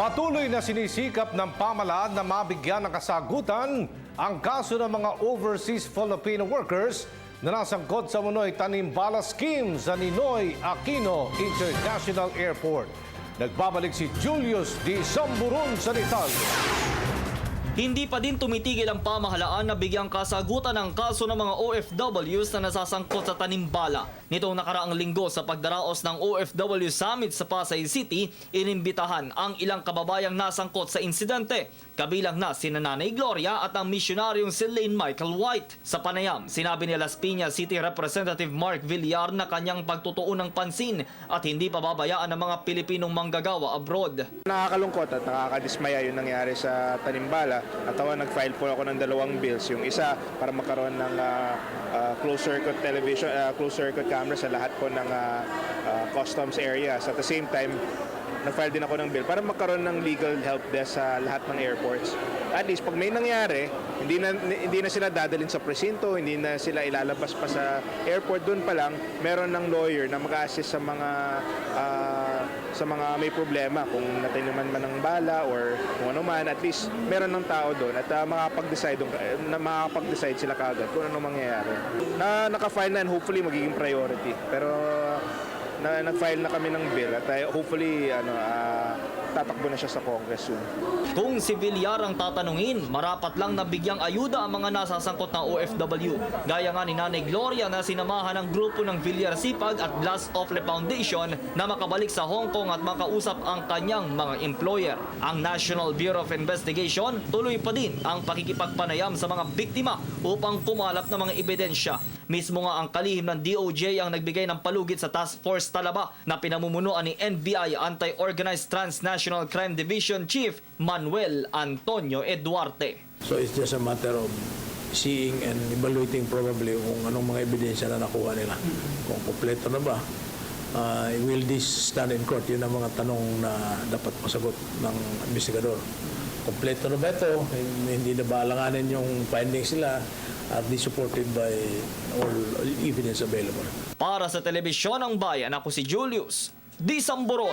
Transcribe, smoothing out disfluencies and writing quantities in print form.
Patuloy na sinisikap ng pamahalaan na mabigyan ng kasagutan ang kaso ng mga overseas Filipino workers na nasangkot sa Munoy Tanimbala Scheme sa Ninoy Aquino International Airport. Nagbabalik si Julius D. Samburon sa detalye. Hindi pa din tumitigil ang pamahalaan na bigyang kasagutan ang kaso ng mga OFWs na nasasangkot sa Tanimbala. Nitong nakaraang linggo sa pagdaraos ng OFW Summit sa Pasay City, inimbitahan ang ilang kababayang nasangkot sa insidente. Kabilang na si Nanay Gloria at ang misyonaryong si Lane Michael White. Sa panayam, sinabi ni Las Piñas City Representative Mark Villar na kanyang pagtutuon ng pansin at hindi pababayaan ng mga Pilipinong manggagawa abroad. Nakakalungkot at nakakadismaya yung nangyari sa Tanimbala. At nag-file po ako ng 2 bills. Yung isa para magkaroon ng closed circuit television, closed circuit camera sa lahat po ng customs areas. At the same time, nag-file din ako ng bill para magkaroon ng legal help desk sa lahat ng airports. At least pag may nangyari, hindi na sila dadalhin sa presinto, hindi na sila ilalabas pa sa airport. Doon pa lang, meron ng lawyer na mag-assist sa mga may problema. Kung natinuman man ng bala or kung ano man, at least meron ng tao doon at makakapag-decide sila kaagad kung ano mangyayari. Naka-file na and hopefully magiging priority. Pero nag-file na kami ng bill at hopefully tatakbo na siya sa Congress soon. Kung si Villar ang tatanungin, marapat lang na bigyang ayuda ang mga nasasangkot na OFW. Gaya nga ni Nanay Gloria na sinamahan ng grupo ng Villar Sipag at Blas Ofle Foundation na makabalik sa Hong Kong at makausap ang kanyang mga employer. Ang National Bureau of Investigation tuloy pa din ang pakikipagpanayam sa mga biktima upang kumalap ng mga ebidensya. Mismo nga ang kalihim ng DOJ ang nagbigay ng palugit sa Task Force Talaba na pinamumunuan ni NBI Anti-Organized Transnational Crime Division Chief Manuel Antonio Eduarte. So it's just a matter of seeing and evaluating probably kung anong mga ebidensya na nakuha nila. Kung kompleto na ba, will this stand in court? Yun ang mga tanong na dapat masagot ng investigador. Kompleto na ba ito? Hindi na ba alanganin yung findings nila? Are they supported by all evidence available? Para sa Telebisyon ng Bayan, ako si Julius D. Samburon.